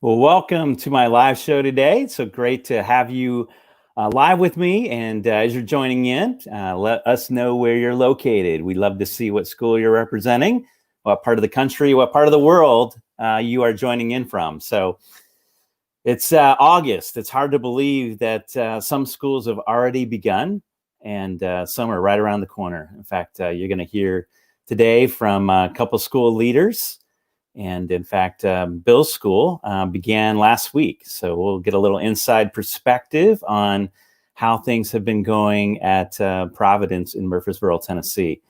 Well, welcome to my live show today. It's so great to have you live with me. And as you're joining in, let us know where you're located. We'd love to see what school you're representing, what part of the country, what part of the world you are joining in from. So it's August. It's hard to believe that some schools have already begun and some are right around the corner. In fact, you're going to hear today from a couple school leaders. And in fact, Bill's school began last week. So we'll get a little inside perspective on how things have been going at Providence in Murfreesboro, Tennessee.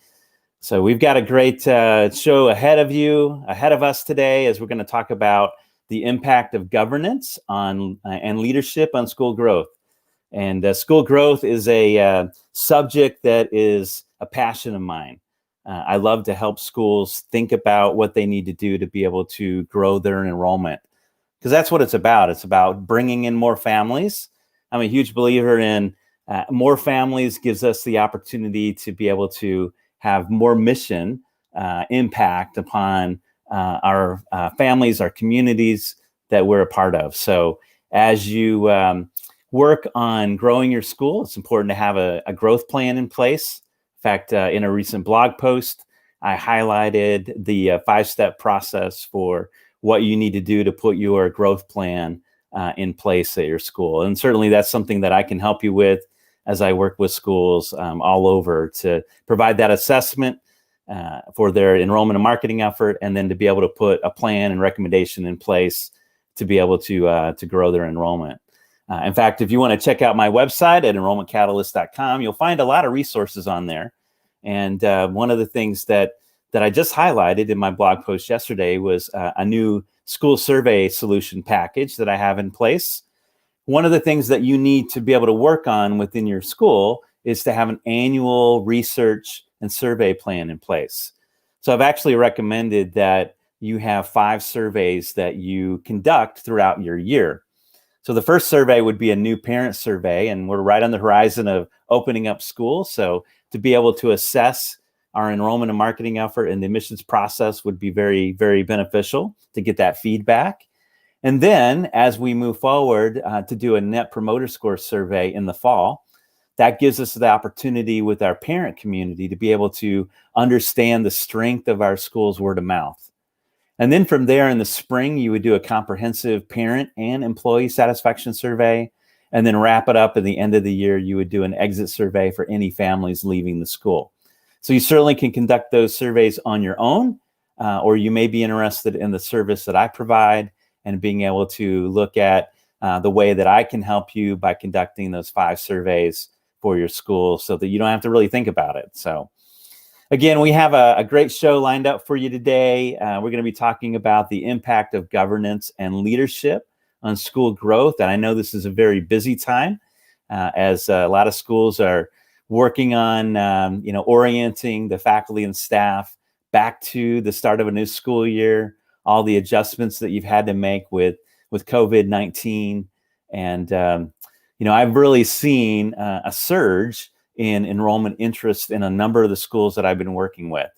So we've got a great show ahead of us today, as we're going to talk about the impact of governance on and leadership on school growth. And school growth is a subject that is a passion of mine. I love to help schools think about what they need to do to be able to grow their enrollment, because that's what it's about. It's about bringing in more families. I'm a huge believer in more families gives us the opportunity to be able to have more mission impact upon our families, our communities that we're a part of. So as you work on growing your school, it's important to have a growth plan in place. In fact, in a recent blog post, I highlighted the 5-step process for what you need to do to put your growth plan in place at your school. And certainly that's something that I can help you with as I work with schools all over to provide that assessment for their enrollment and marketing effort, and then to be able to put a plan and recommendation in place to be able to grow their enrollment. In fact, if you want to check out my website at enrollmentcatalyst.com, you'll find a lot of resources on there. And one of the things that I just highlighted in my blog post yesterday was a new school survey solution package that I have in place. One of the things that you need to be able to work on within your school is to have an annual research and survey plan in place. So I've actually recommended that you have 5 surveys that you conduct throughout your year. So the first survey would be a new parent survey, and we're right on the horizon of opening up school. So to be able to assess our enrollment and marketing effort and the admissions process would be very, very beneficial to get that feedback. And then as we move forward to do a net promoter score survey in the fall, that gives us the opportunity with our parent community to be able to understand the strength of our school's word of mouth. And then from there in the spring, you would do a comprehensive parent and employee satisfaction survey, and then wrap it up at the end of the year. You would do an exit survey for any families leaving the school. So you certainly can conduct those surveys on your own, or you may be interested in the service that I provide and being able to look at the way that I can help you by conducting those 5 surveys for your school so that you don't have to really think about it. So again, we have a great show lined up for you today. We're going to be talking about the impact of governance and leadership on school growth. And I know this is a very busy time as a lot of schools are working on, orienting the faculty and staff back to the start of a new school year, all the adjustments that you've had to make with COVID-19. And, I've really seen a surge in enrollment interest in a number of the schools that I've been working with.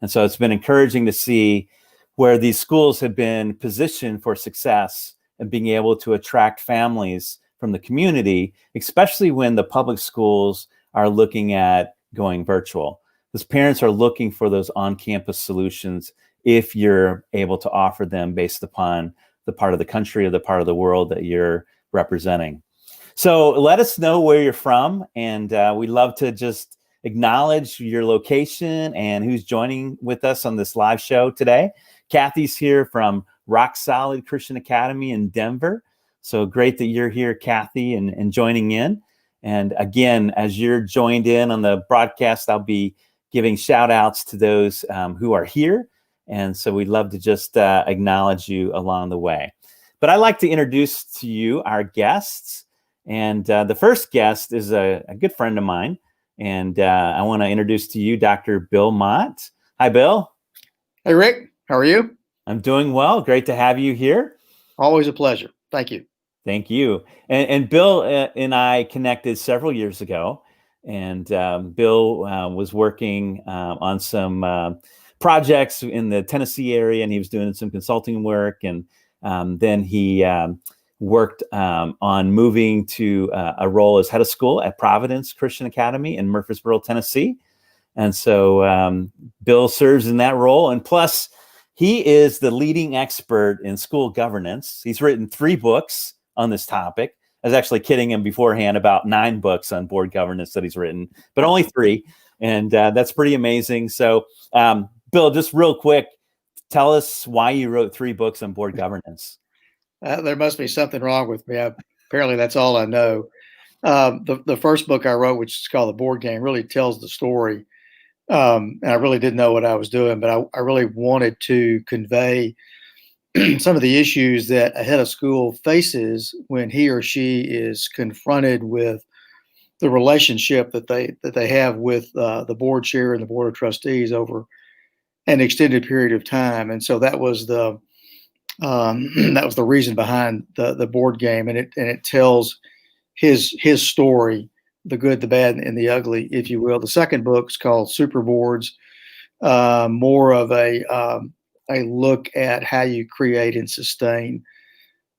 And so it's been encouraging to see where these schools have been positioned for success and being able to attract families from the community, especially when the public schools are looking at going virtual. Because parents are looking for those on-campus solutions if you're able to offer them based upon the part of the country or the part of the world that you're representing. So let us know where you're from, and we'd love to just acknowledge your location and who's joining with us on this live show today. Kathy's here from Rock Solid Christian Academy in Denver. So great that you're here, Kathy, and joining in. And again, as you're joined in on the broadcast, I'll be giving shout outs to those who are here. And so we'd love to just acknowledge you along the way. But I'd like to introduce to you our guests. And the first guest is a good friend of mine. And I want to introduce to you Dr. Bill Mott. Hi, Bill. Hey, Rick. How are you? I'm doing well. Great to have you here. Always a pleasure. Thank you. Thank you. And Bill and I connected several years ago. And Bill was working on some projects in the Tennessee area, and he was doing some consulting work. And Then he worked on moving to a role as head of school at Providence Christian Academy in Murfreesboro, Tennessee. And so Bill serves in that role. And plus, he is the leading expert in school governance. He's written 3 books on this topic. I was actually kidding him beforehand about 9 books on board governance that he's written, but only 3. And that's pretty amazing. So, Bill, just real quick, tell us why you wrote 3 books on board governance. There must be something wrong with me. Apparently, that's all I know. The first book I wrote, which is called The Board Game, really tells the story. And I really didn't know what I was doing, but I really wanted to convey some of the issues that a head of school faces when he or she is confronted with the relationship that they have with the board chair and the board of trustees over an extended period of time. And so that was the reason behind the board game, and it tells his story, the good, the bad, and the ugly, if you will. The second book is called Super Boards, more of a look at how you create and sustain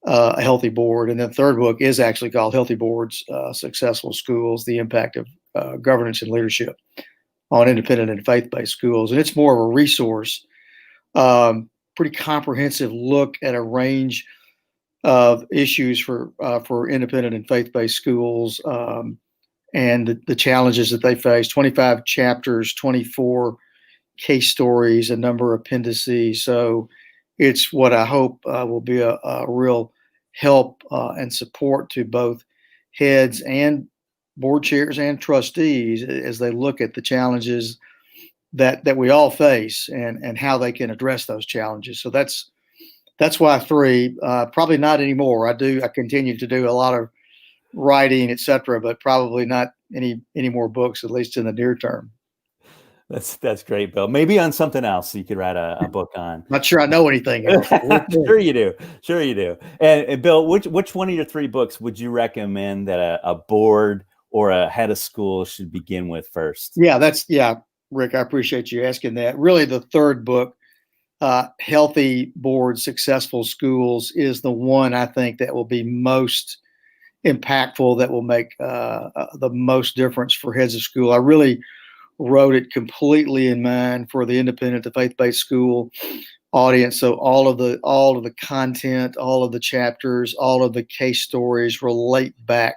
a healthy board. And then the third book is actually called Healthy Boards, Successful Schools, the Impact of Governance and Leadership on Independent and Faith-Based Schools. And it's more of a resource, pretty comprehensive look at a range of issues for independent and faith-based schools, and the challenges that they face. 25 chapters, 24 case stories, a number of appendices. So it's what I hope will be a real help and support to both heads and board chairs and trustees as they look at the challenges that we all face and how they can address those challenges. So that's why 3. Probably not anymore. I continue to do a lot of writing, etc., but probably not any more books, at least in the near term. That's great, Bill. Maybe on something else you could write a book on. Not sure I know anything. Sure you do. And Bill, which one of your 3 books would you recommend that a board or a head of school should begin with first? Yeah, Rick, I appreciate you asking that. Really, the third book, Healthy Boards, Successful Schools, is the one I think that will be most impactful, that will make the most difference for heads of school. I really wrote it completely in mind for the independent, the faith-based school audience. So all of the content, all of the chapters, all of the case stories relate back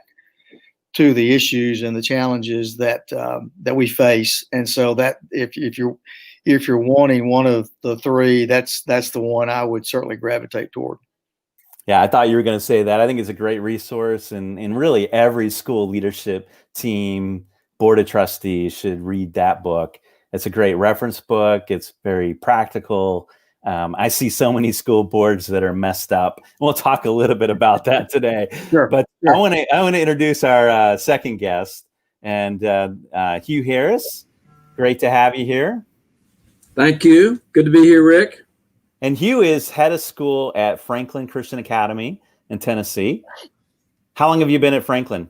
to the issues and the challenges that we face. And so that if you're wanting one of the 3, that's the one I would certainly gravitate toward. Yeah, I thought you were going to say that. I think it's a great resource, and really every school leadership team, board of trustees should read that book. It's a great reference book. It's very practical. I see so many school boards that are messed up. We'll talk a little bit about that today. Sure. But I want to introduce our second guest, and Hugh Harris. Great to have you here. Thank you. Good to be here, Rick. And Hugh is head of school at Franklin Christian Academy in Tennessee. How long have you been at Franklin?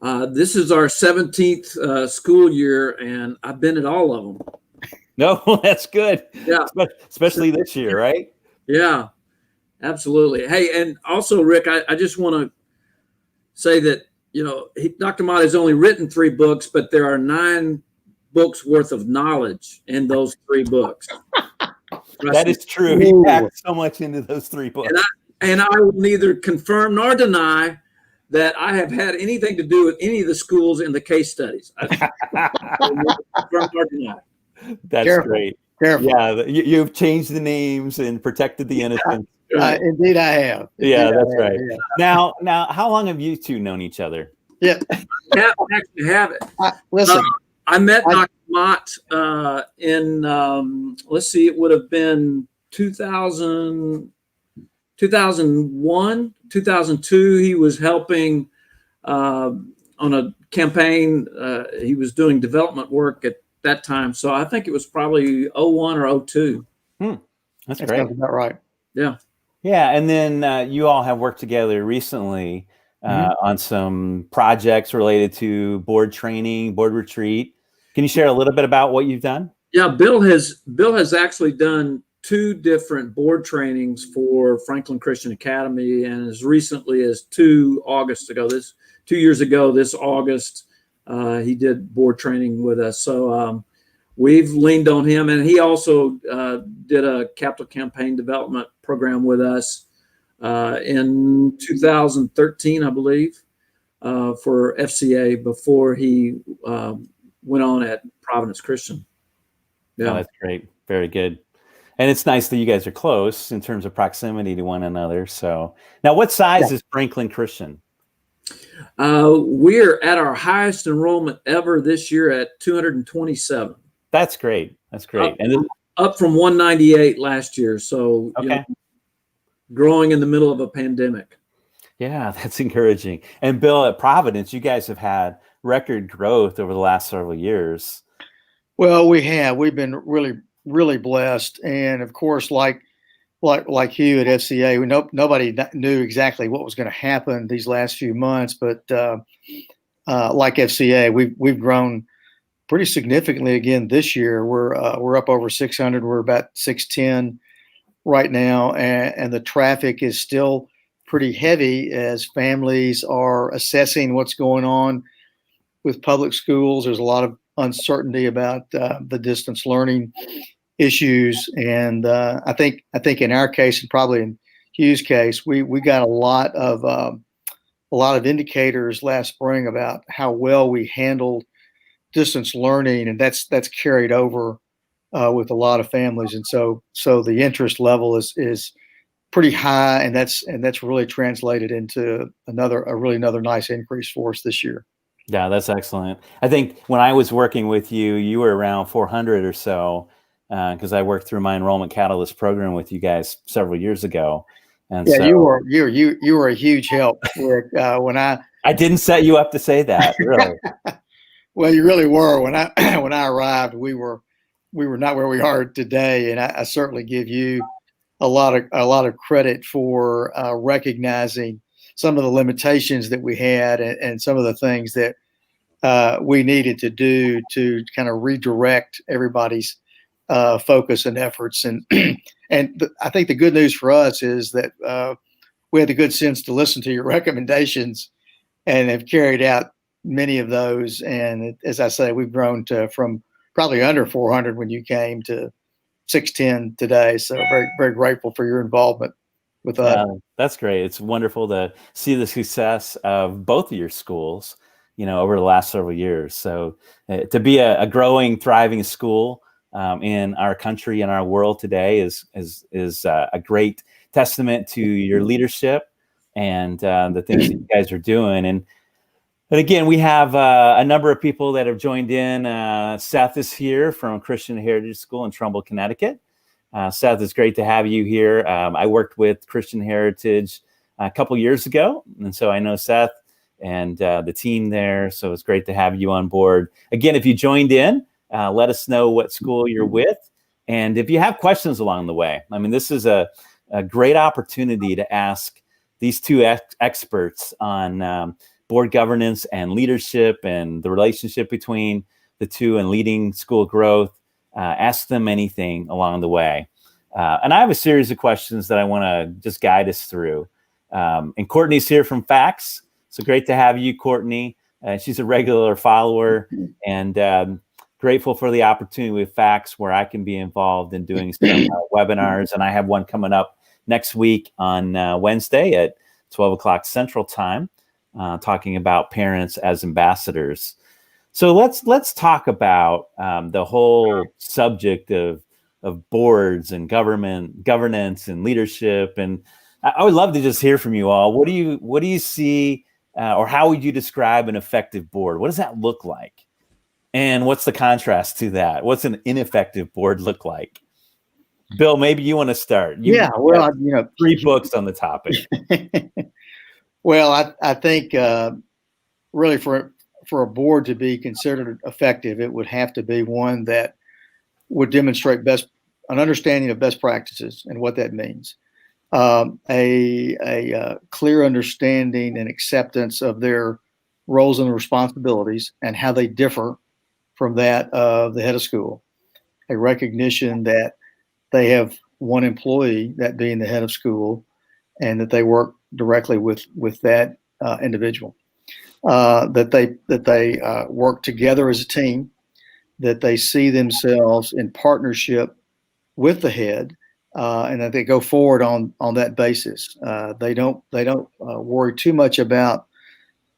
This is our 17th school year, and I've been at all of them. No, that's good. Yeah. Especially this year, right? Yeah, absolutely. Hey, and also, Rick, I just want to say that, Dr. Mott has only written 3 books, but there are 9 books worth of knowledge in those 3 books. That is true. He packed so much into those 3 books. And I will neither confirm nor deny that I have had anything to do with any of the schools in the case studies. That's Careful. great. Careful. Yeah, you've changed the names and protected the innocent. Indeed, I have. Yeah, that's right. Yeah. Now, how long have you 2 known each other? Yeah. Actually have it. Listen, I met Dr. Mott in, it would have been 2001, 2002. He was helping on a campaign. He was doing development work at that time. So I think it was probably 01 or 02. That's great. Sounds about right. Yeah. Yeah. And then you all have worked together recently on some projects related to board training, board retreat. Can you share a little bit about what you've done? Yeah, Bill has actually done 2 different board trainings for Franklin Christian Academy, and as recently as 2 years ago, this August, he did board training with us. So we've leaned on him, and he also did a capital campaign development program with us in 2013, I believe, for FCA before he went on at Providence Christian. Yeah, that's great. Very good. And it's nice that you guys are close in terms of proximity to one another. So now, what size is Franklin Christian? We're at our highest enrollment ever this year at 227. That's great. That's great. Up from 198 last year. So growing in the middle of a pandemic. Yeah, that's encouraging. And Bill, at Providence, you guys have had record growth over the last several years. Well, we have. We've been really blessed, and of course, like Hugh at FCA, nobody knew exactly what was going to happen these last few months. But like FCA, we've grown pretty significantly again this year. We're up over 600. We're about 610 right now, and the traffic is still pretty heavy as families are assessing what's going on with public schools. There's a lot of uncertainty about the distance learning issues, and I think in our case, and probably in Hugh's case, we got a lot of indicators last spring about how well we handled distance learning, and that's carried over with a lot of families, and so the interest level is pretty high, and that's really translated into another nice increase for us this year. Yeah, that's excellent. I think when I was working with you, you were around 400 or so, because I worked through my Enrollment Catalyst program with you guys several years ago. And yeah, so, you were a huge help, Rick. When I didn't set you up to say that, really. Well, you really were. When I arrived, we were not where we are today, and I certainly give you a lot of credit for recognizing some of the limitations that we had and some of the things that we needed to do to kind of redirect everybody's focus and efforts. And I think the good news for us is that we had the good sense to listen to your recommendations and have carried out many of those. And as I say, we've grown from probably under 400 when you came to 610 today. So very, very grateful for your involvement with us. That's great. It's wonderful to see the success of both of your schools, over the last several years. So to be a growing, thriving school in our country and our world today is a great testament to your leadership and the things that you guys are doing. And again, we have a number of people that have joined in. Seth is here from Christian Heritage School in Trumbull, Connecticut. Seth, it's great to have you here. I worked with Christian Heritage a couple years ago, and so I know Seth and the team there. So it's great to have you on board. Again, if you joined in, let us know what school you're with. And if you have questions along the way, this is a great opportunity to ask these two experts on board governance and leadership and the relationship between the two and leading school growth. Ask them anything along the way. And I have a series of questions that I want to just guide us through. And Courtney's here from Facts. So great to have you, Courtney. She's a regular follower and grateful for the opportunity with Facts where I can be involved in doing some webinars. And I have one coming up next week on Wednesday at 12 o'clock Central Time, talking about parents as ambassadors. So let's talk about the whole subject of boards and governance and leadership. And I would love to just hear from you all. What do you see, or how would you describe an effective board? What does that look like? And what's the contrast to that? What's an ineffective board look like? Bill, maybe you want to start. Well, 3 books on the topic. Well, I think really for a board to be considered effective, it would have to be one that would demonstrate an understanding of best practices and what that means. A clear understanding and acceptance of their roles and responsibilities and how they differ from that of the head of school. A recognition that they have one employee, that being the head of school, and that they work directly with that individual. That they work together as a team, that they see themselves in partnership with the head, and that they go forward on that basis. They don't worry too much about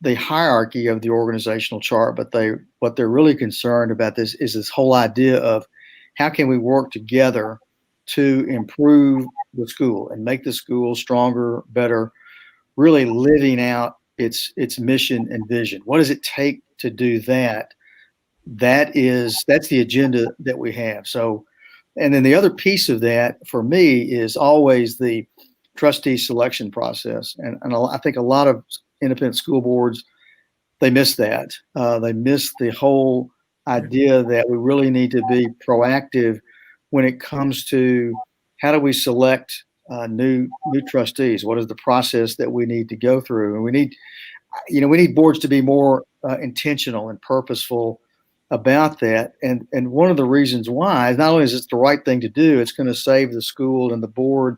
the hierarchy of the organizational chart, but what they're really concerned about is this whole idea of how can we work together to improve the school and make the school stronger, better, really living out its mission and vision. What does it take to do that? That's the agenda that we have. So, and then the other piece of that for me is always the trustee selection process. And I think a lot of independent school boards, they miss that. They miss the whole idea that we really need to be proactive when it comes to how do we select new trustees? What is the process that we need to go through? And we need boards to be more intentional and purposeful about that. And one of the reasons why, not only is it the right thing to do, it's going to save the school and the board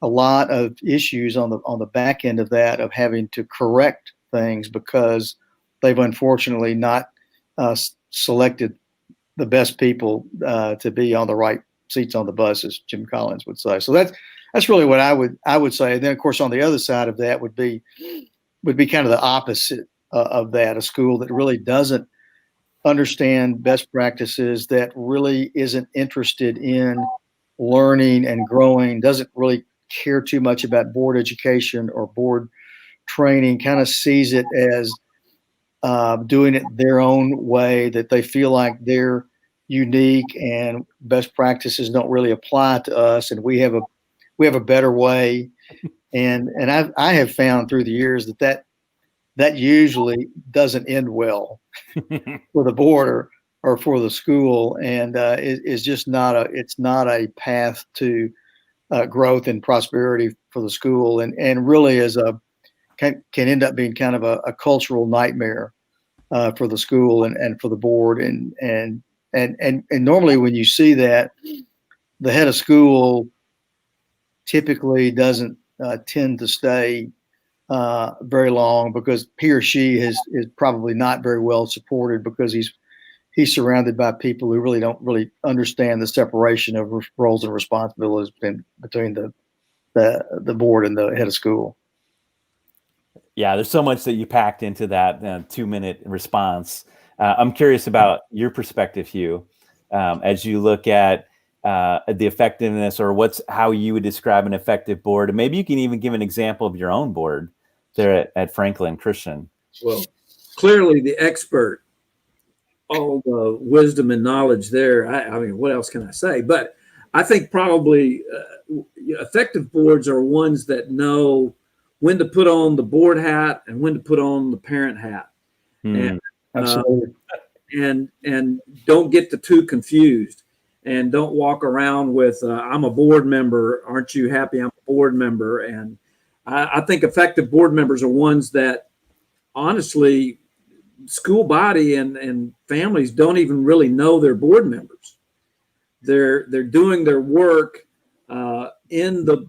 a lot of issues on the back end of that, of having to correct things because they've unfortunately not selected the best people to be on the right seats on the bus, as Jim Collins would say. So that's really what I would say. And then of course on the other side of that would be kind of the opposite of that, a school that really doesn't understand best practices, that really isn't interested in learning and growing, doesn't really care too much about board education or board training, kind of sees it as doing it their own way, that they feel like they're unique and best practices don't really apply to us, and we have a better way. And I have found through the years that usually doesn't end well for the board or for the school, and is just not a path to growth and prosperity for the school, and really can end up being kind of a cultural nightmare for the school and for the board. And normally when you see that, the head of school typically doesn't tend to stay very long, because he or she is probably not very well supported, because he's surrounded by people who really don't understand the separation of roles and responsibilities between the board and the head of school. Yeah, there's so much that you packed into that 2-minute response. I'm curious about your perspective, Hugh, as you look at the effectiveness, or how you would describe an effective board. And maybe you can even give an example of your own board there at Franklin Christian. Well, clearly the expert, all the wisdom and knowledge there. I mean, what else can I say? But I think probably effective boards are ones that know when to put on the board hat and when to put on the parent hat. And, absolutely. And don't get the two confused, and don't walk around with, I'm a board member. Aren't you happy I'm a board member? And I think effective board members are ones that honestly, school body and families don't even really know they're board members. They're doing their work in the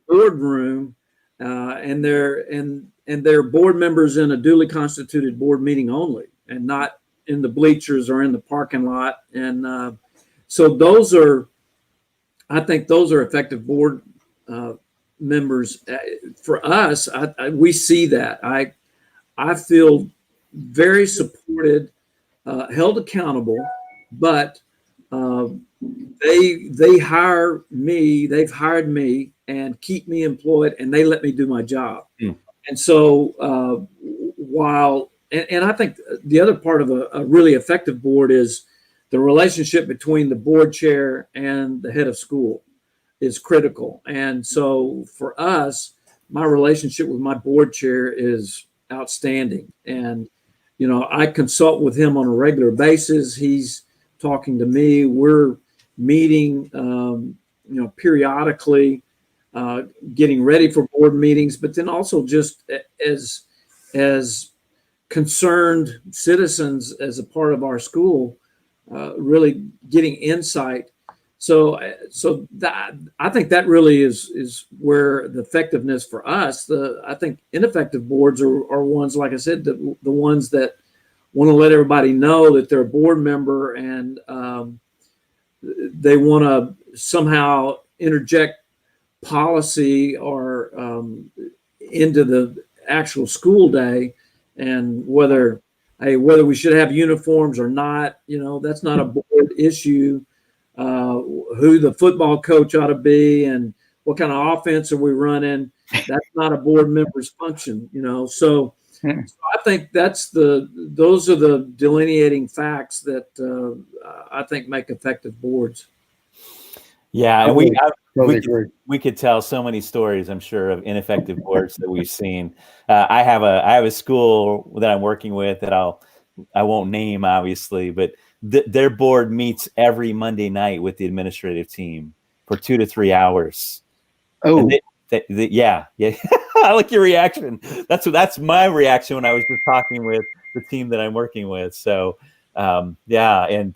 boardroom, and they're board members in a duly constituted board meeting only, and not in the bleachers or in the parking lot. And so I think those are effective board members. For us, we see that. I feel very supported, held accountable, but they hire me, they've hired me and keep me employed, and they let me do my job. And so and I think the other part of a really effective board is the relationship between the board chair and the head of school is critical. And so for us, my relationship with my board chair is outstanding. And, I consult with him on a regular basis. He's talking to me. We're meeting, periodically, getting ready for board meetings, but then also just as concerned citizens as a part of our school, really getting insight So that, I think that really is where the effectiveness for us. I think ineffective boards are ones, like I said, the ones that want to let everybody know that they're a board member, and they want to somehow interject policy or into the actual school day, and whether we should have uniforms or not, that's not a board issue. Who the football coach ought to be and what kind of offense are we running, that's not a board member's function, So I think those are the delineating facts that I think make effective boards. Yeah, and we Totally could tell so many stories, I'm sure, of ineffective boards that we've seen. I have a school that I'm working with that I won't name, obviously, but their board meets every Monday night with the administrative team for 2 to 3 hours. Oh, yeah. I like your reaction. That's my reaction when I was just talking with the team that I'm working with. So, yeah, and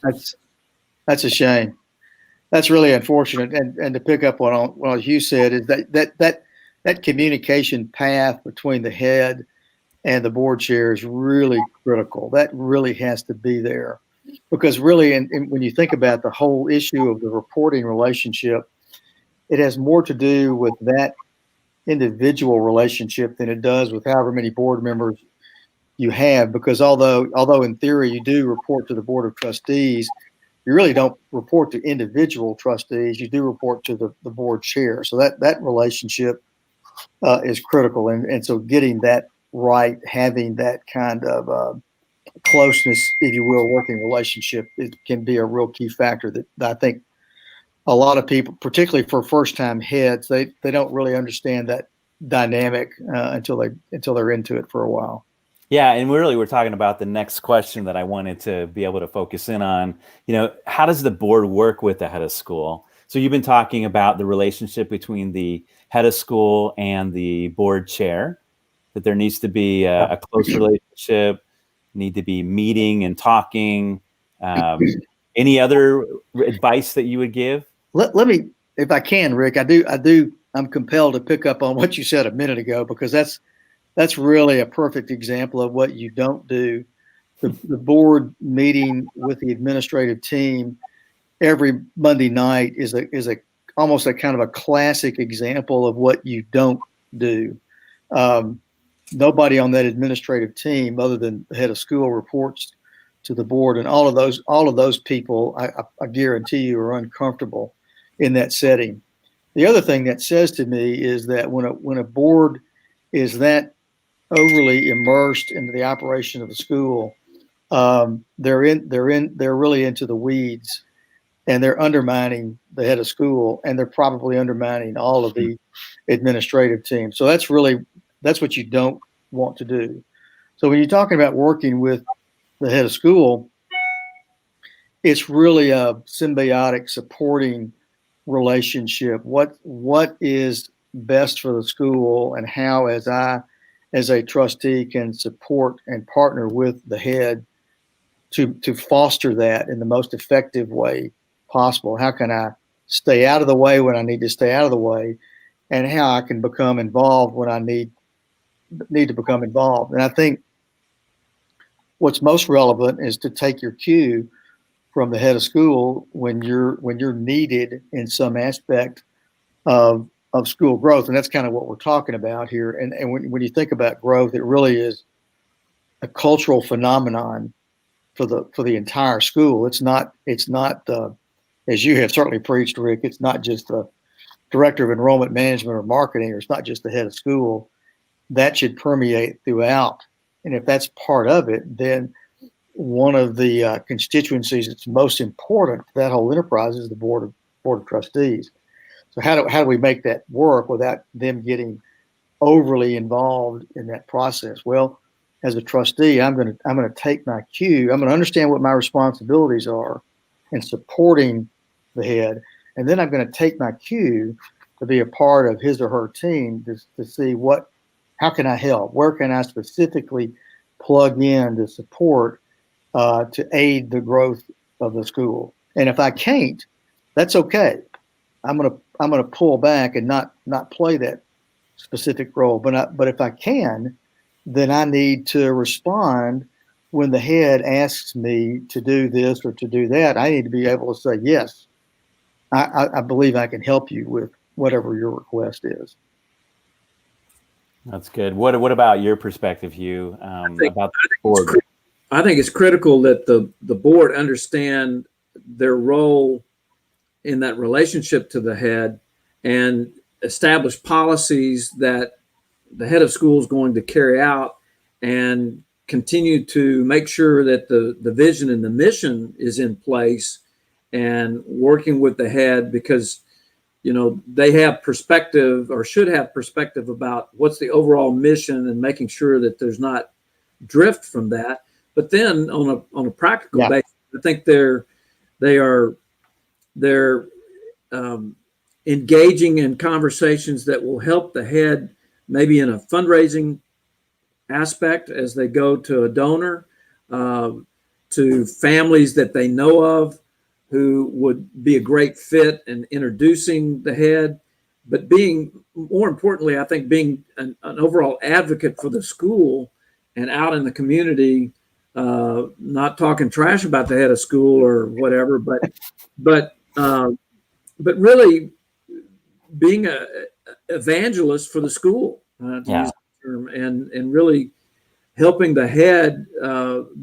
that's a shame. That's really unfortunate. And to pick up on what Hugh said is that communication path between the head and the board chair is really critical. That really has to be there, because really, and when you think about the whole issue of the reporting relationship, it has more to do with that individual relationship than it does with however many board members you have. Because although in theory you do report to the board of trustees, you really don't report to individual trustees. You do report to the board chair. So that relationship is critical. And so getting that right, having that kind of closeness, if you will, working relationship, it can be a real key factor that I think a lot of people, particularly for first-time heads, they don't really understand that dynamic until they're into it for a while. yeah, and we're talking about the next question that I wanted to be able to focus in on. How does the board work with the head of school? So you've been talking about the relationship between the head of school and the board chair, that there needs to be a close relationship, need to be meeting and talking. Any other advice that you would give? Let me, if I can, Rick, I'm compelled to pick up on what you said a minute ago, because that's really a perfect example of what you don't do. The board meeting with the administrative team every Monday night is almost a kind of a classic example of what you don't do. Nobody on that administrative team, other than the head of school, reports to the board, and all of those people, I guarantee you, are uncomfortable in that setting. The other thing that says to me is that when a board is that overly immersed into the operation of the school, they're really into the weeds, and they're undermining the head of school, and they're probably undermining all of the administrative team. So that's what you don't want to do. So when you're talking about working with the head of school, it's really a symbiotic, supporting relationship. What is best for the school, and how, as a trustee, can support and partner with the head to foster that in the most effective way possible? How can I stay out of the way when I need to stay out of the way, and how I can become involved when I need to become involved? And I think what's most relevant is to take your cue from the head of school when you're needed in some aspect of school growth. And that's kind of what we're talking about here. And when you think about growth, it really is a cultural phenomenon for the entire school. It's not as you have certainly preached, Rick, it's not just the director of enrollment management or marketing, or it's not just the head of school. That should permeate throughout. And if that's part of it, then one of the constituencies that's most important for that whole enterprise is the board of trustees. So how do we make that work without them getting overly involved in that process? Well, as a trustee, I'm going to take my cue. I'm going to understand what my responsibilities are in supporting the head, and then I'm going to take my cue to be a part of his or her team to see how can I help? Where can I specifically plug in to support to aid the growth of the school? And if I can't, that's okay. I'm gonna pull back and not play that specific role. But if I can, then I need to respond when the head asks me to do this or to do that. I need to be able to say, yes, I believe I can help you with whatever your request is. That's good. What about your perspective, Hugh, about the board? I think it's critical that the board understand their role in that relationship to the head and establish policies that the head of school is going to carry out and continue to make sure that the vision and the mission is in place and working with the head, because they have perspective or should have perspective about what's the overall mission and making sure that there's not drift from that. But then on a practical basis, I think they're engaging in conversations that will help the head, maybe in a fundraising aspect as they go to a donor, to families that they know of who would be a great fit in introducing the head, but being, more importantly, I think being an overall advocate for the school and out in the community, not talking trash about the head of school or whatever, but really being a evangelist for the school, to use the term, and really helping the head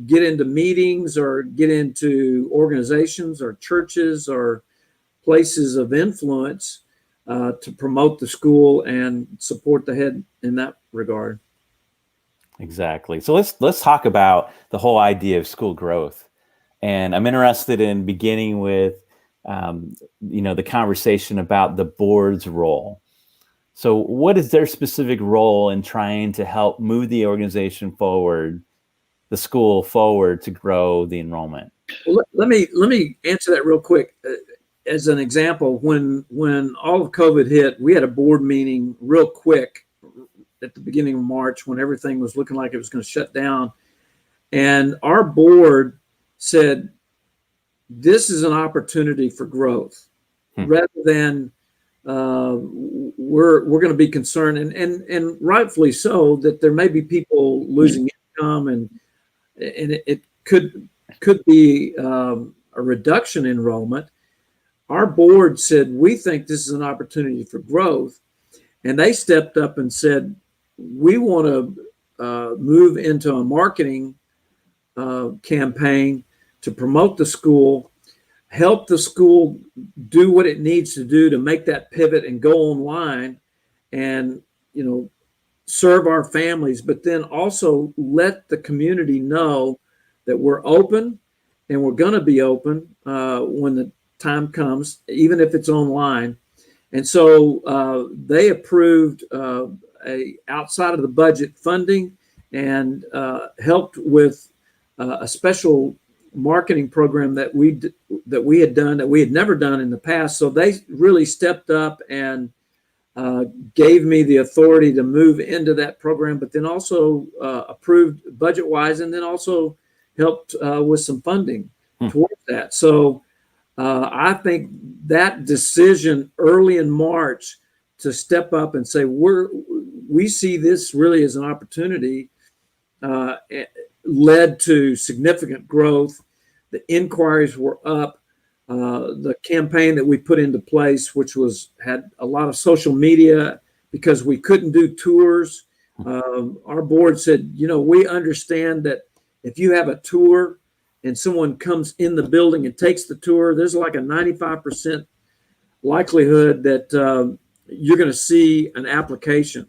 get into meetings or get into organizations or churches or places of influence to promote the school and support the head in that regard. Exactly. So let's talk about the whole idea of school growth. And I'm interested in beginning with the conversation about the board's role. So what is their specific role in trying to help move the organization forward, the school forward, to grow the enrollment? Well, let me answer that real quick. As an example, when all of COVID hit, we had a board meeting real quick at the beginning of March when everything was looking like it was going to shut down. And our board said, this is an opportunity for growth, rather than we're going to be concerned, and rightfully so, that there may be people losing income, and it could be a reduction in enrollment. Our board said, we think this is an opportunity for growth, and they stepped up and said, we want to move into a marketing campaign to promote the school, help the school do what it needs to do to make that pivot and go online and, serve our families, but then also let the community know that we're open and we're going to be open when the time comes, even if it's online. And so they approved a outside of the budget funding and helped with a special marketing program that we had done that we had never done in the past. So they really stepped up and gave me the authority to move into that program, but then also approved budget-wise, and then also helped with some funding towards that. So I think that decision early in March to step up and say we see this really as an opportunity led to significant growth. The inquiries were up. The campaign that we put into place, which had a lot of social media because we couldn't do tours. Our board said, we understand that if you have a tour and someone comes in the building and takes the tour, there's like a 95% likelihood that you're going to see an application.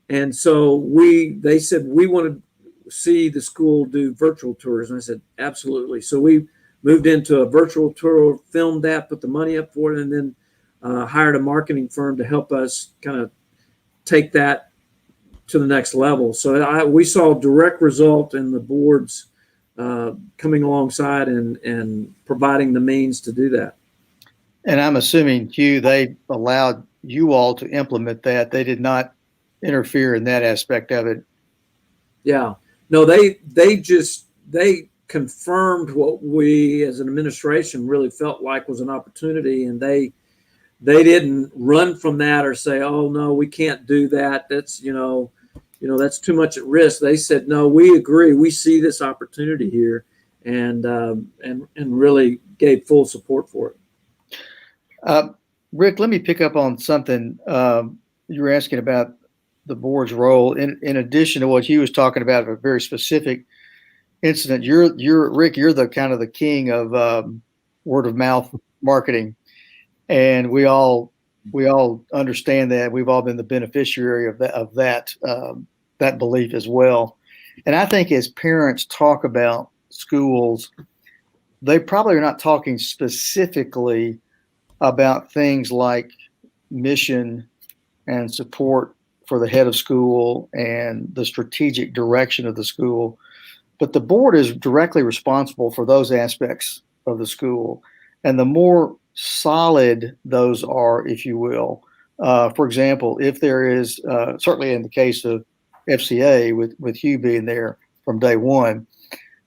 And so they said, we want to see the school do virtual tours. And I said, absolutely. So we moved into a virtual tour, filmed that, put the money up for it, and then hired a marketing firm to help us kind of take that to the next level. So we saw direct result in the boards coming alongside and providing the means to do that. And I'm assuming, Hugh, they allowed you all to implement that. They did not interfere in that aspect of it. Yeah. No, they confirmed what we as an administration really felt like was an opportunity, and they didn't run from that or say, oh no, we can't do that, that's that's too much at risk. They said, no, we agree, we see this opportunity here, and really gave full support for it. Rick, let me pick up on something you were asking about the board's role. In addition to what Hugh was talking about, a very specific incident, Rick, you're the kind of the king of word of mouth marketing, and we all understand that. We've all been the beneficiary of that belief as well. And I think as parents talk about schools, they probably are not talking specifically about things like mission and support for the head of school and the strategic direction of the school. But the board is directly responsible for those aspects of the school. And the more solid those are, if you will, for example, if there is, certainly in the case of FCA with Hugh being there from day one,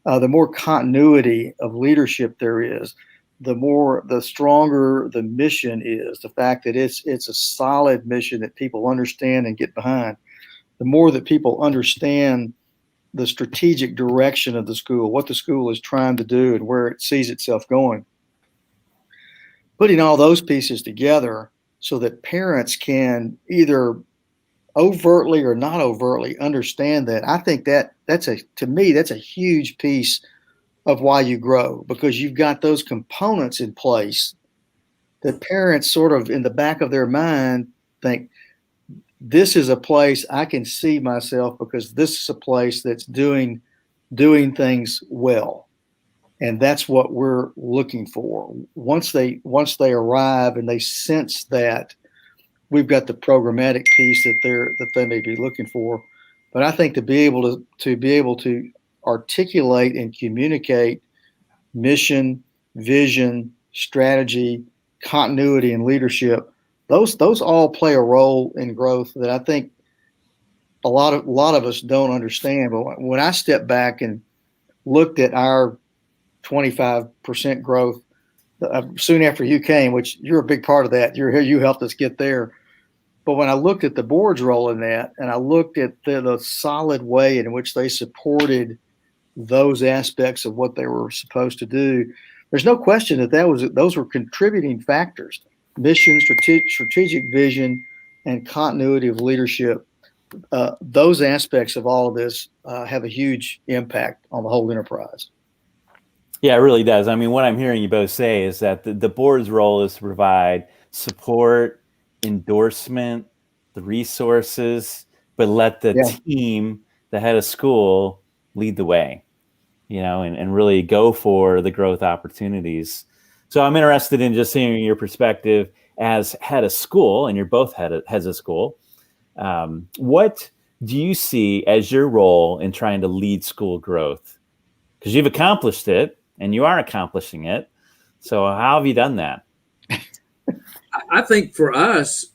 the more continuity of leadership there is, the stronger the mission is, the fact that it's a solid mission that people understand and get behind, the more that people understand the strategic direction of the school, what the school is trying to do and where it sees itself going. Putting all those pieces together so that parents can either overtly or not overtly understand that, I think to me, that's a huge piece of why you grow, because you've got those components in place that parents sort of in the back of their mind think, this is a place I can see myself because this is a place that's doing things well. And that's what we're looking for. Once they arrive and they sense that, we've got the programmatic piece that they may be looking for. But I think to be able to articulate and communicate mission, vision, strategy, continuity, and leadership, those all play a role in growth that I think a lot of us don't understand. But when I stepped back and looked at our 25% growth soon after you came, which you're a big part of that, you're here, you helped us get there. But when I looked at the board's role in that, and I looked at the solid way in which they supported those aspects of what they were supposed to do, there's no question that those were contributing factors. Mission, strategic vision, and continuity of leadership. Those aspects of all of this have a huge impact on the whole enterprise. Yeah, it really does. I mean, what I'm hearing you both say is that the board's role is to provide support, endorsement, the resources, but let the team, the head of school, lead the way, and really go for the growth opportunities. So I'm interested in just hearing your perspective as head of school, and you're both heads of school. What do you see as your role in trying to lead school growth? Because you've accomplished it and you are accomplishing it. So how have you done that? I think for us,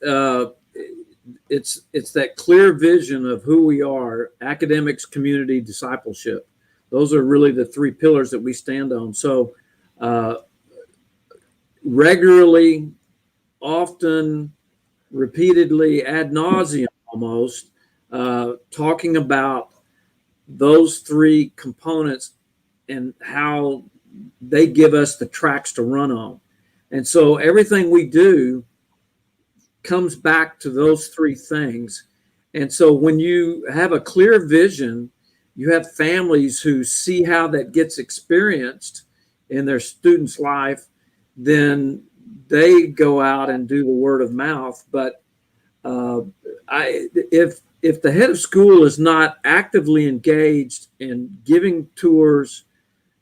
it's that clear vision of who we are: academics, community, discipleship. Those are really the three pillars that we stand on. So regularly, often, repeatedly, ad nauseum almost, talking about those three components and how they give us the tracks to run on. And so everything we do comes back to those three things. And so when you have a clear vision, you have families who see how that gets experienced in their student's life, then they go out and do the word of mouth. But if the head of school is not actively engaged in giving tours,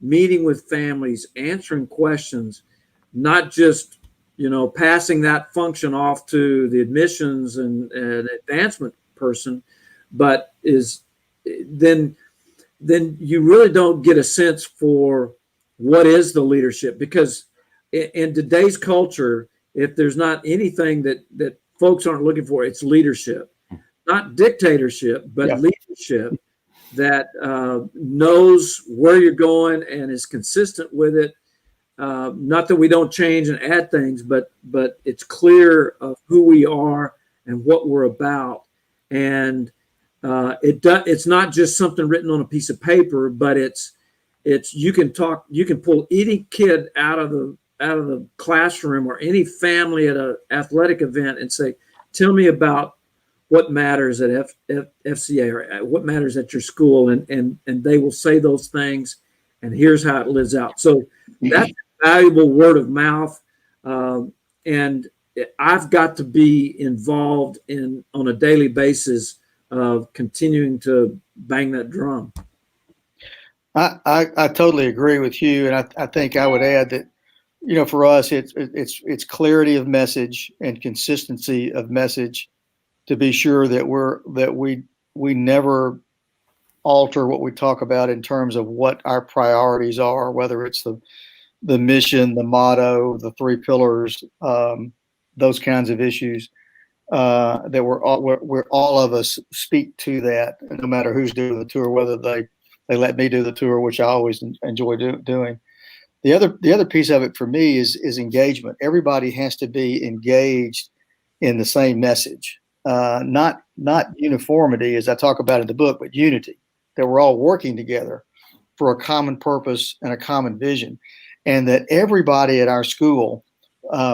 meeting with families, answering questions, not just passing that function off to the admissions and advancement person, but then you really don't get a sense for what is the leadership. Because in today's culture, if there's not anything that folks aren't looking for, it's leadership, not dictatorship, but leadership. that knows where you're going and is consistent with it. Not that we don't change and add things, but it's clear of who we are and what we're about. And it's not just something written on a piece of paper, but it's you can pull any kid out of the classroom or any family at an athletic event and say, tell me about what matters at FCA or what matters at your school, and they will say those things, and here's how it lives out. So that's valuable word of mouth, and I've got to be involved on a daily basis of continuing to bang that drum. I totally agree with you, and I think I would add that, for us, it's clarity of message and consistency of message, to be sure that we never alter what we talk about in terms of what our priorities are, whether it's the mission, the motto, the 3 pillars, those kinds of issues, that we're all of us speak to that, no matter who's doing the tour, whether they let me do the tour, which I always enjoy doing. The other piece of it for me is engagement. Everybody has to be engaged in the same message, not uniformity, as I talk about in the book, but unity, that we're all working together for a common purpose and a common vision, and that everybody at our school,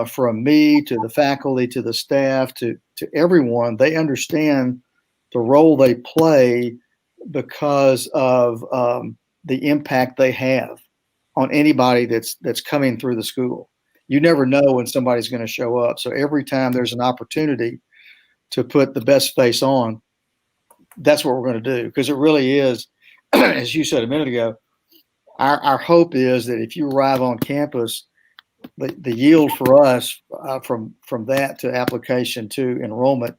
from me to the faculty to the staff to everyone, they understand the role they play because of the impact they have on anybody that's coming through the school. You never know when somebody's going to show up. So every time there's an opportunity to put the best face on, that's what we're going to do. Because it really is, as you said a minute ago, our hope is that if you arrive on campus, the yield for us from that to application to enrollment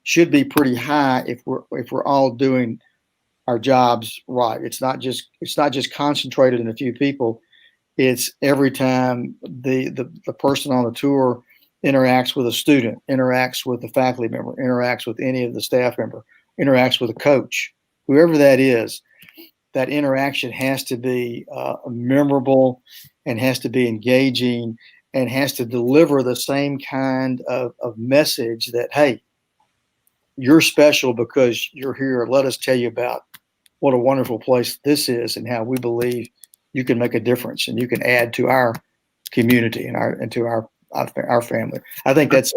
should be pretty high if we're all doing our jobs right. It's not just concentrated in a few people. It's every time the person on the tour interacts with a student, interacts with a faculty member, interacts with any of the staff member, interacts with a coach, whoever that is, that interaction has to be memorable and has to be engaging and has to deliver the same kind of message that, hey, you're special because you're here. Let us tell you about what a wonderful place this is and how we believe you can make a difference and you can add to our community and to our family. I think that's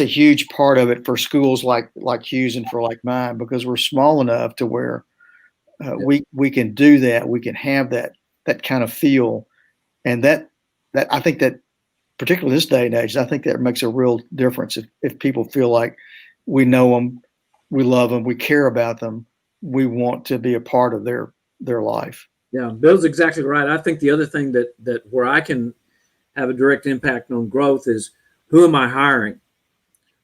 a huge part of it for schools like Hugh's and for like mine, because we're small enough to where we can do that. We can have that kind of feel, and that I think that particularly this day and age, I think that makes a real difference. If people feel like we know them, we love them, we care about them, we want to be a part of their life. Yeah, Bill's exactly right. I think the other thing that where I can have a direct impact on growth is, who am I hiring?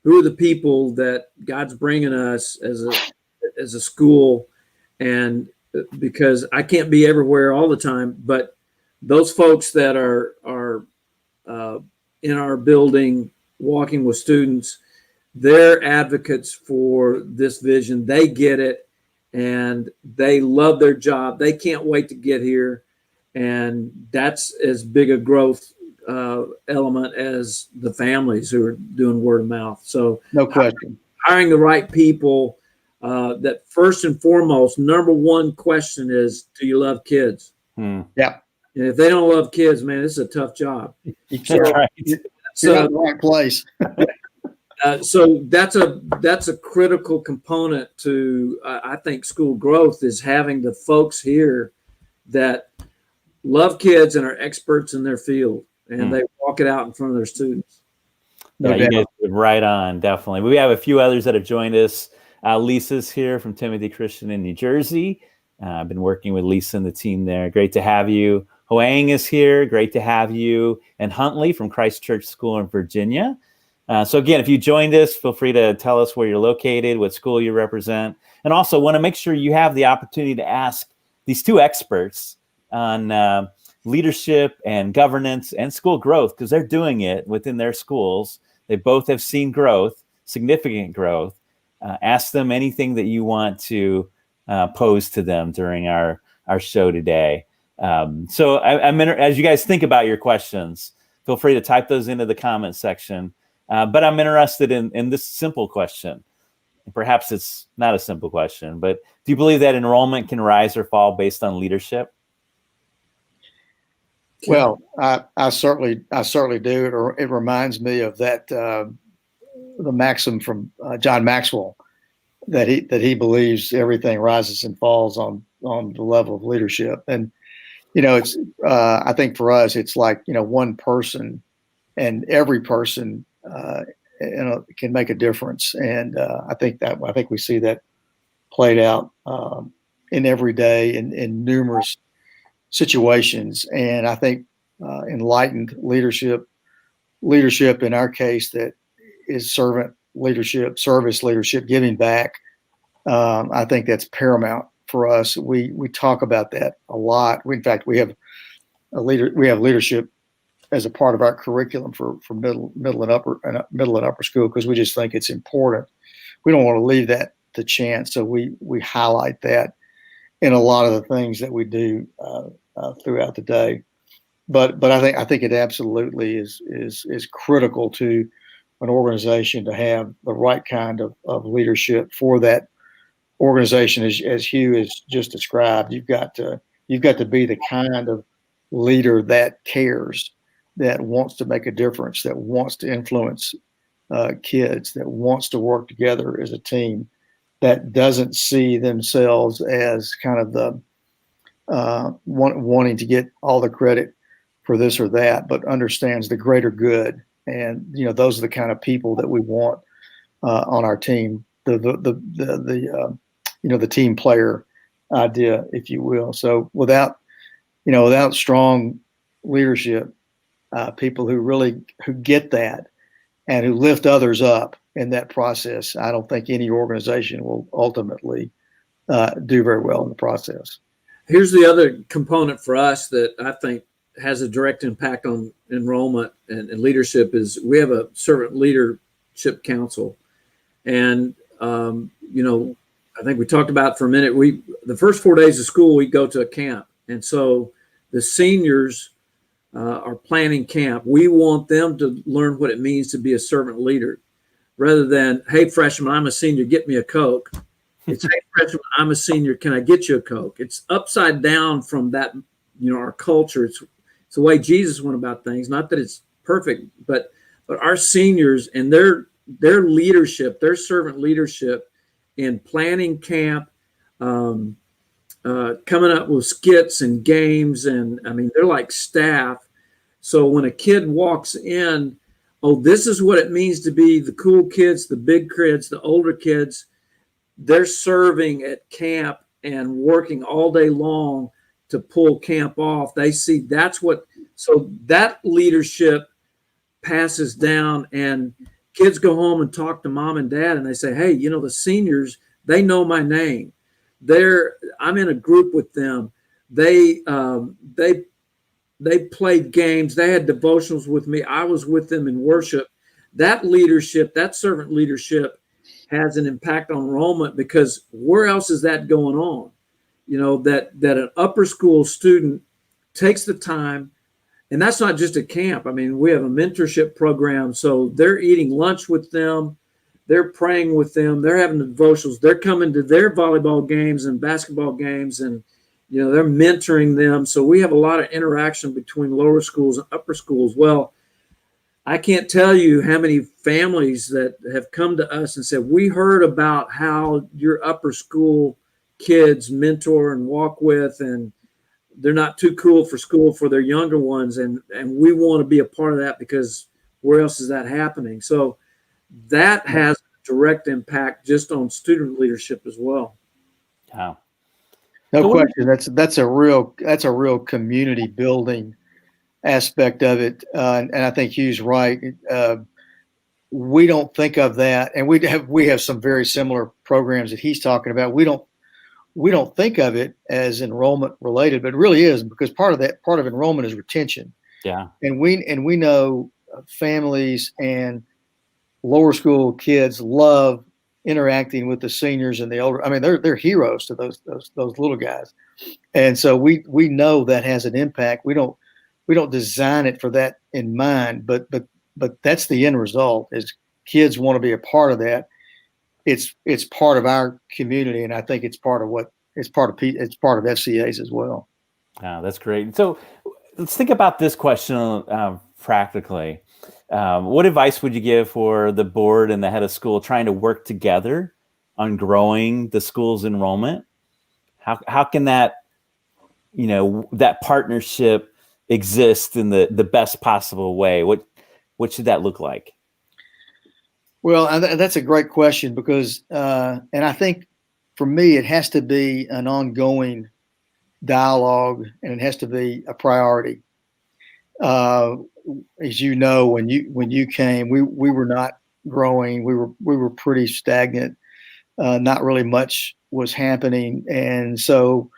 Who are the people that God's bringing us as a school? And because I can't be everywhere all the time, but those folks that are in our building, walking with students, they're advocates for this vision. They get it, and they love their job. They can't wait to get here, and that's as big a growth element as the families who are doing word of mouth. So no question, hiring the right people. That first and foremost, number one question is, do you love kids? Yeah. And if they don't love kids, man, this is a tough job. You're not in the right place. So that's a critical component to, I think, school growth, is having the folks here that love kids and are experts in their field, and they walk it out in front of their students. You guys are right on, definitely. We have a few others that have joined us. Lisa's here from Timothy Christian in New Jersey. I've been working with Lisa and the team there. Great to have you. Hoang is here. Great to have you. And Huntley from Christ Church School in Virginia. So again, if you joined us, feel free to tell us where you're located, what school you represent, and also want to make sure you have the opportunity to ask these two experts on leadership and governance and school growth, because they're doing it within their schools. They both have seen growth, significant growth. Ask them anything that you want to pose to them during our show today. So as you guys think about your questions, feel free to type those into the comment section. But I'm interested in this simple question. Perhaps it's not a simple question, but do you believe that enrollment can rise or fall based on leadership? Well, I certainly do. It reminds me of that the maxim from John Maxwell that he believes everything rises and falls on the level of leadership. And it's I think for us it's like one person, and every person can make a difference. And I think we see that played out in every day in numerous situations. And I think enlightened leadership in our case that is servant leadership, service leadership, giving back. I think that's paramount for us. We talk about that a lot. In fact, we have leadership as a part of our curriculum for middle and upper school, because we just think it's important. We don't want to leave that to chance, so we highlight that in a lot of the things that we do throughout the day. But I think it absolutely is critical to an organization to have the right kind of leadership for that organization, as Hugh has just described. You've got to be the kind of leader that cares, that wants to make a difference, that wants to influence kids, that wants to work together as a team, that doesn't see themselves as kind of the wanting to get all the credit for this or that, but understands the greater good. And those are the kind of people that we want on our team. The team player idea, if you will. So without strong leadership, people who get that and who lift others up in that process, I don't think any organization will ultimately do very well in the process. Here's the other component for us that I think has a direct impact on enrollment and leadership is we have a servant leadership council. And, I think we talked about for a minute, the first 4 days of school, we go to a camp. And so the seniors are planning camp. We want them to learn what it means to be a servant leader rather than, hey, freshman, I'm a senior, get me a Coke. It's, hey, freshman, I'm a senior, can I get you a Coke? It's upside down from that, our culture. It's the way Jesus went about things. Not that it's perfect, but our seniors and their leadership, their servant leadership in planning camp, coming up with skits and games. And they're like staff. So when a kid walks in, this is what it means to be the cool kids, the big kids, the older kids. They're serving at camp and working all day long to pull camp off. They see so that leadership passes down, and kids go home and talk to mom and dad, and they say, hey, the seniors, they know my name. I'm in a group with them. They played games. They had devotionals with me. I was with them in worship. That leadership, that servant leadership has an impact on enrollment, because where else is that going on? That an upper school student takes the time, and that's not just a camp. We have a mentorship program. So they're eating lunch with them. They're praying with them. They're having the devotionals. They're coming to their volleyball games and basketball games, and they're mentoring them. So we have a lot of interaction between lower schools and upper schools. Well, I can't tell you how many families that have come to us and said, we heard about how your upper school kids mentor and walk with, and they're not too cool for school for their younger ones. And we want to be a part of that, because where else is that happening? So that has a direct impact just on student leadership as well. Wow. No question. That's a real community building aspect of it. And I think Hugh's right. We don't think of that. And we have some very similar programs that he's talking about. We don't think of it as enrollment related, but it really is, because part of enrollment is retention. Yeah. And we know families and lower school kids love interacting with the seniors and the older. I mean, they're heroes to those little guys, and so we know that has an impact. We don't design it for that in mind, but that's the end result. Is kids want to be a part of that. It's part of our community, and I think it's part of FCA's as well. That's great. So let's think about this question practically. What advice would you give for the board and the head of school trying to work together on growing the school's enrollment? How can that, that partnership exist in the best possible way? What should that look like? Well, that's a great question because, and I think for me, it has to be an ongoing dialogue and it has to be a priority. As you know, when you came, we were not growing. We were pretty stagnant. Not really much was happening, and so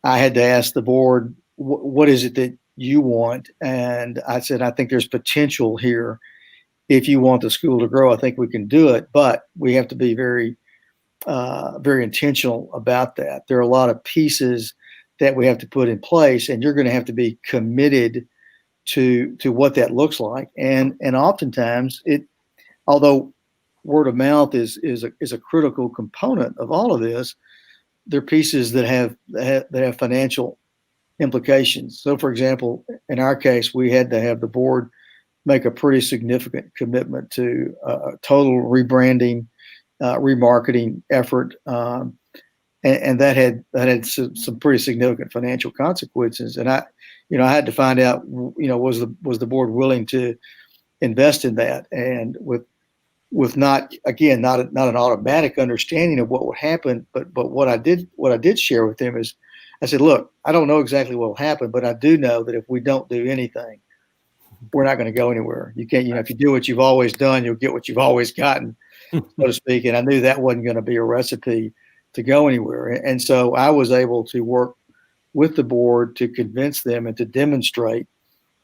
I had to ask the board, "What is it that you want?" And I said, "I think there's potential here. If you want the school to grow, I think we can do it, but we have to be very, very intentional about that. There are a lot of pieces that we have to put in place, and you're going to have to be committed to what that looks like. And oftentimes although word of mouth is a critical component of all of this, there are pieces that have financial implications. So, for example, in our case, we had to have the board make a pretty significant commitment to a total rebranding, remarketing effort, and that had some pretty significant financial consequences. And I had to find out, was the board willing to invest in that, and with not an automatic understanding of what would happen, but what I did share with them is, I said, look, I don't know exactly what will happen, but I do know that if we don't do anything, we're not going to go anywhere. You can't, if you do what you've always done, you'll get what you've always gotten, so to speak. And I knew that wasn't going to be a recipe to go anywhere. And so I was able to work with the board to convince them and to demonstrate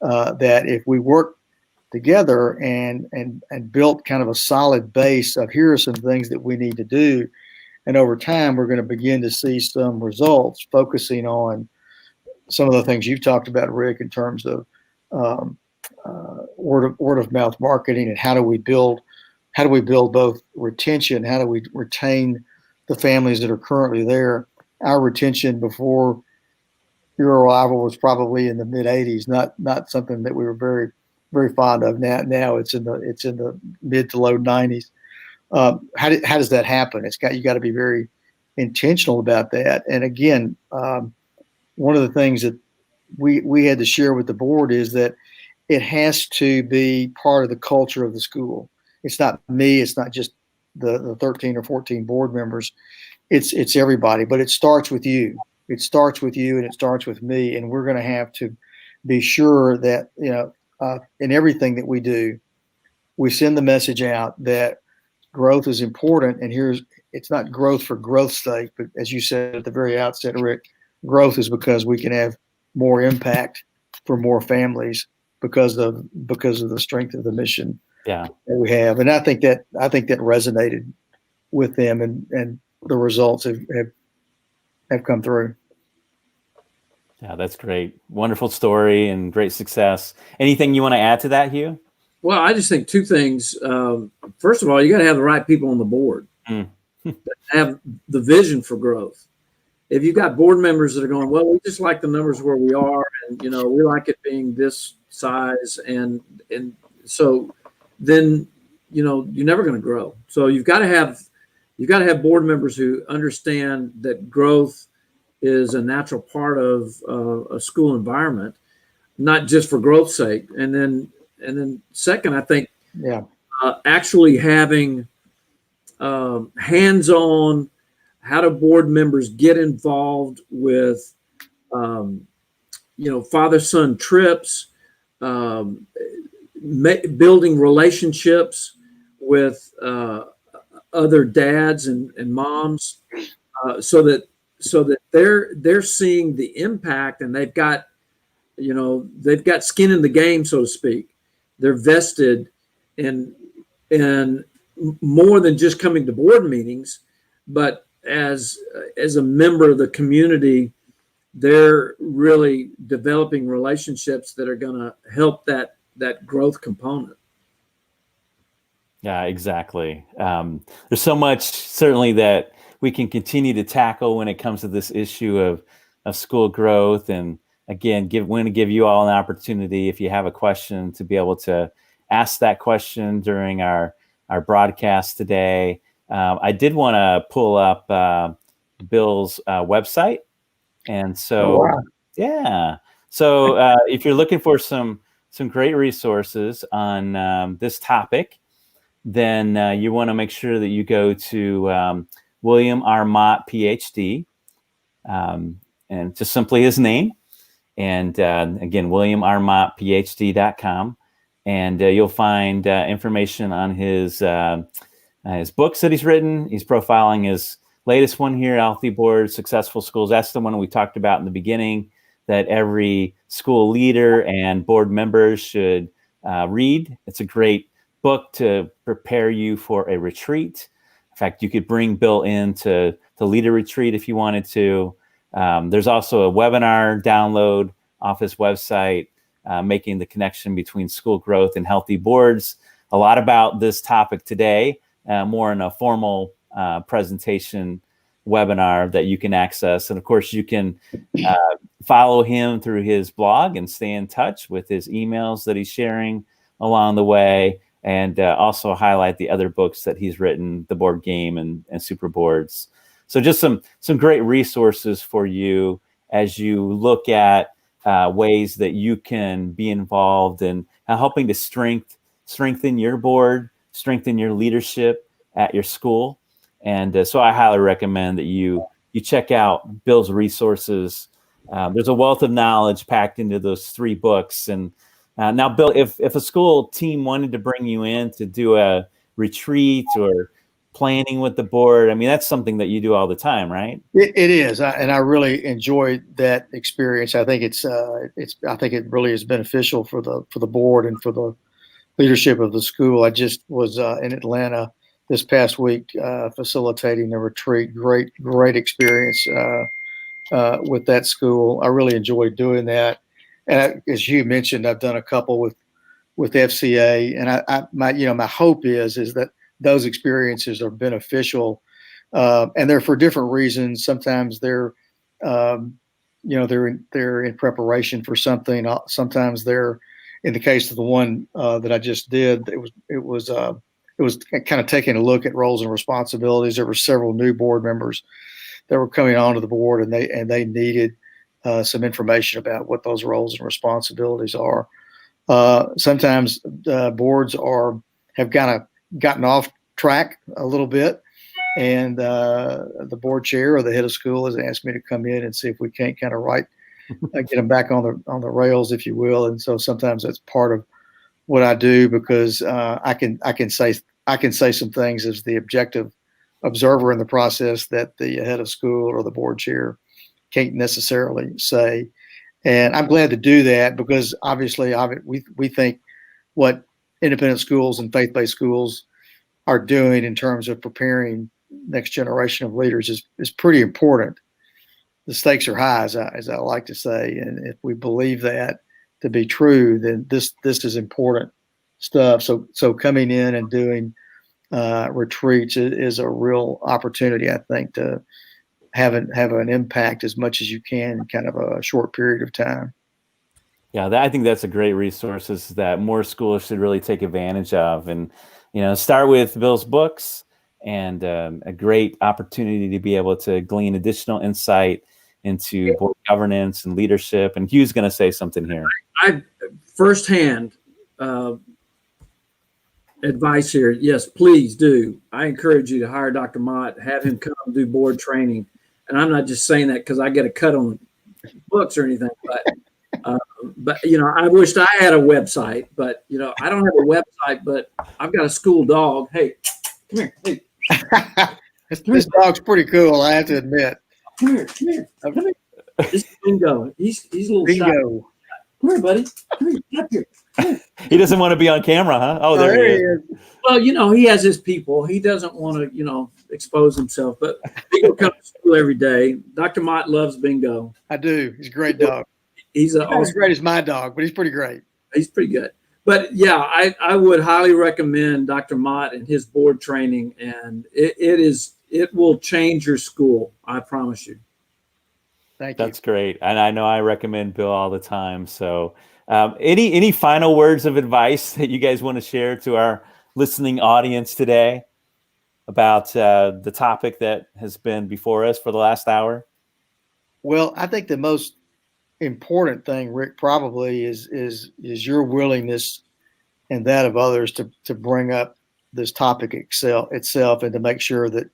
that if we work together and built kind of a solid base of here are some things that we need to do, and over time we're going to begin to see some results, focusing on some of the things you've talked about, Rick, in terms of word of mouth marketing, and how do we build both retention, how do we retain the families that are currently there. Our retention before your arrival was probably in the mid 80s, not something that we were very, very fond of. Now it's in the mid to low 90s. How does that happen? You got to be very intentional about that. And again, one of the things that we had to share with the board is that it has to be part of the culture of the school. It's not me. It's not just the 13 or 14 board members. It's everybody, but it starts with you. It starts with you and it starts with me. And we're going to have to be sure that, in everything that we do, we send the message out that growth is important. And it's not growth for growth's sake, but as you said at the very outset, Rick, growth is because we can have more impact for more families because of the strength of the mission that we have. And I think that resonated with them, and the results have come through. Yeah, that's great. Wonderful story and great success. Anything you want to add to that, Hugh? Well, I just think two things. First of all, you got to have the right people on the board that have the vision for growth. If you've got board members that are going, well, we just like the numbers where we are, and we like it being this size, and so then you're never going to grow. So you've got to have board members who understand that growth is a natural part of a school environment, not just for growth's sake. And then second, I think actually having hands-on. How do board members get involved with, father-son trips, building relationships with other dads and moms, so that they're seeing the impact, and they've got skin in the game, so to speak. They're vested in more than just coming to board meetings, but as a member of the community, they're really developing relationships that are going to help that growth component. Yeah, exactly. There's so much certainly that we can continue to tackle when it comes to this issue of school growth. And again, want to give you all an opportunity, if you have a question, to be able to ask that question during our broadcast today. I did want to pull up Bill's website. And so, wow. Yeah. So if you're looking for some great resources on this topic, then you want to make sure that you go to William R. Mott, PhD, and just simply his name. And again, WilliamRMottPhD.com. And you'll find information on his books that he's written. He's profiling his latest one here, Healthy Boards, Successful Schools. That's the one we talked about in the beginning, that every school leader and board members should read. It's a great book to prepare you for a retreat. In fact, you could bring Bill in to lead a retreat if you wanted to. There's also a webinar download off his website, making the connection between school growth and healthy boards. A lot about this topic today, more in a formal presentation webinar that you can access. And of course, you can follow him through his blog and stay in touch with his emails that he's sharing along the way, and also highlight the other books that he's written, The Board Game and Super Boards. So just some great resources for you as you look at ways that you can be involved in helping to strengthen your board, strengthen your leadership at your school. And so I highly recommend that you check out Bill's resources. There's a wealth of knowledge packed into those 3 books. And now, Bill, if a school team wanted to bring you in to do a retreat or planning with the board, I mean, that's something that you do all the time, right? It is, and I really enjoyed that experience. I think I think it really is beneficial for the board and for the leadership of the school. I just was in Atlanta this past week facilitating a retreat. Great experience with that school. I really enjoyed doing that. And as you mentioned, I've done a couple with FCA, and my hope is that those experiences are beneficial, and they're for different reasons. Sometimes they're in preparation for something. Sometimes they're, in the case of the one that I just did, it was kind of taking a look at roles and responsibilities. There were several new board members that were coming onto the board, and they needed some information about what those roles and responsibilities are. Sometimes boards have kind of gotten off track a little bit, and the board chair or the head of school has asked me to come in and see if we can't kind of get them back on the rails, if you will. And so sometimes that's part of what I do, because I can say some things as the objective observer in the process that the head of school or the board chair can't necessarily say. And I'm glad to do that, because obviously we think what independent schools and faith-based schools are doing in terms of preparing next generation of leaders is pretty important. The stakes are high, as I like to say, and if we believe that to be true, then this is important stuff. So coming in and doing retreats is a real opportunity, I think, to have an impact as much as you can in kind of a short period of time. Yeah, I think that's a great resource that more schools should really take advantage of, and start with Bill's books, and a great opportunity to be able to glean additional insight into board governance and leadership. And Hugh's going to say something here. I firsthand advice here. Yes, please do. I encourage you to hire Dr. Mott, have him come do board training. And I'm not just saying that because I get a cut on books or anything, but I wished I had a website, but I don't have a website, but I've got a school dog. Hey, come here. Hey. This dog's pretty cool, I have to admit. Come here. This is Bingo. He's a little shy. Bingo. Come Come here, buddy. Come here. Get up here. He doesn't want to be on camera, huh? Oh, there he is. Well, he has his people. He doesn't want to, expose himself. But Bingo comes to school every day. Dr. Mott loves Bingo. I do. He's a great dog. He's not as great as my dog, but he's pretty great. He's pretty good. But yeah, I would highly recommend Dr. Mott and his board training, and it will change your school. I promise you. Thank you. That's great. And I know I recommend Bill all the time. So any final words of advice that you guys want to share to our listening audience today about the topic that has been before us for the last hour? Well, I think the most important thing, Rick, probably is your willingness and that of others to bring up this topic itself and to make sure that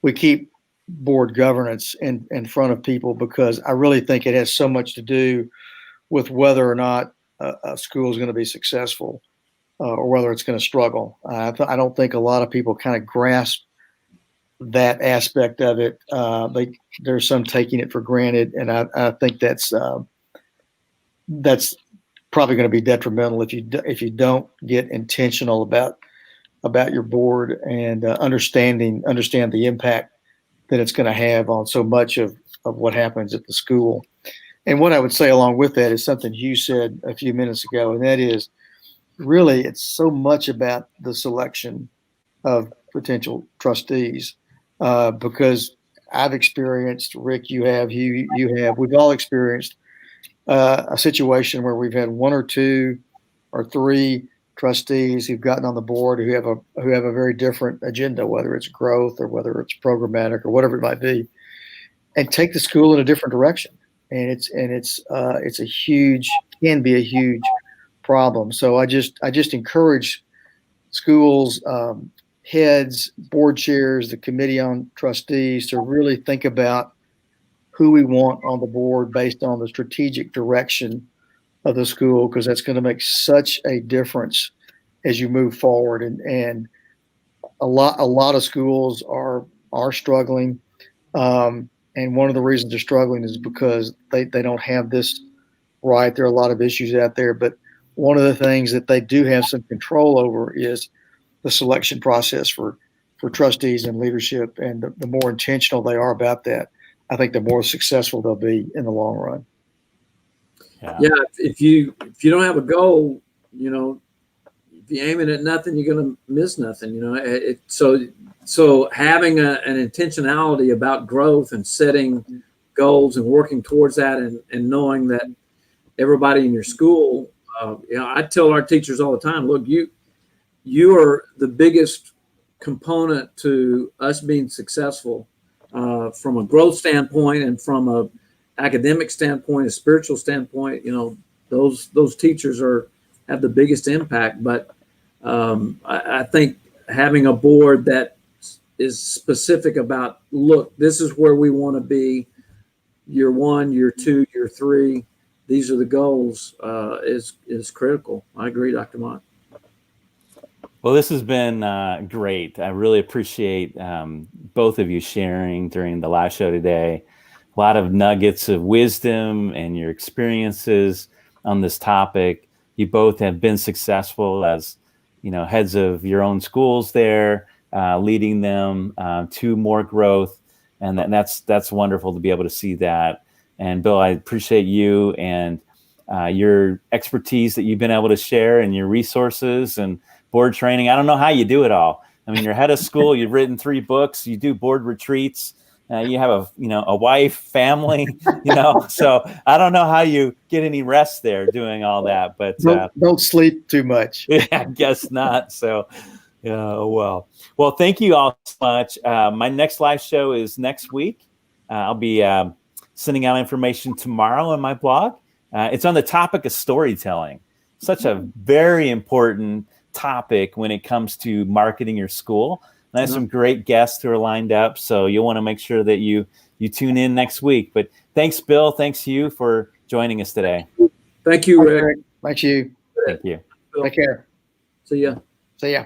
we keep board governance in front of people, because I really think it has so much to do with whether or not a school is going to be successful or whether it's going to struggle. I don't think a lot of people kind of grasp that aspect of it. There's some taking it for granted, and I think that's probably going to be detrimental if you don't get intentional about your board and understand the impact that it's going to have on so much of what happens at the school. And what I would say along with that is something Hugh said a few minutes ago, and that is really it's so much about the selection of potential trustees, because I've experienced, Rick, you have, Hugh, you have, we've all experienced a situation where we've had one or two or three trustees who've gotten on the board who have a very different agenda, whether it's growth or whether it's programmatic or whatever it might be, and take the school in a different direction. And it's can be a huge problem. So I just encourage schools, heads, board chairs, the committee on trustees to really think about who we want on the board based on the strategic direction of the school, because that's going to make such a difference as you move forward. And a lot of schools are struggling. And one of the reasons they're struggling is because they don't have this right. There are a lot of issues out there, but one of the things that they do have some control over is the selection process for trustees and leadership. And the more intentional they are about that, I think the more successful they'll be in the long run. Yeah. If you don't have a goal, if you're aiming at nothing, you're going to miss nothing. So having an intentionality about growth and setting goals and working towards that, and knowing that everybody in your school, I tell our teachers all the time, look, you are the biggest component to us being successful from a growth standpoint and from a academic standpoint, a spiritual standpoint. Those teachers have the biggest impact. But I think having a board that is specific about, look, this is where we want to be, year 1, year 2, year 3. These are the goals, is critical. I agree, Dr. Mott. Well, this has been great. I really appreciate both of you sharing during the live show today. A lot of nuggets of wisdom and your experiences on this topic. You both have been successful as, heads of your own schools there, leading them to more growth. And that's wonderful to be able to see that. And Bill, I appreciate you and your expertise that you've been able to share, and your resources and board training. I don't know how you do it all. I mean, you're head of school, you've written 3 books, you do board retreats, you have a wife, family, so I don't know how you get any rest there doing all that, but don't sleep too much. Yeah, I guess not. So, well, thank you all so much. My next live show is next week. I'll be sending out information tomorrow on my blog. It's on the topic of storytelling. Such a very important topic when it comes to marketing your school. And I have some great guests who are lined up, so you'll want to make sure that you tune in next week. But thanks, Bill. Thanks, Hugh, for joining us today. Thank you, Rick. Thank you. Thank you. Take care. See ya. See ya.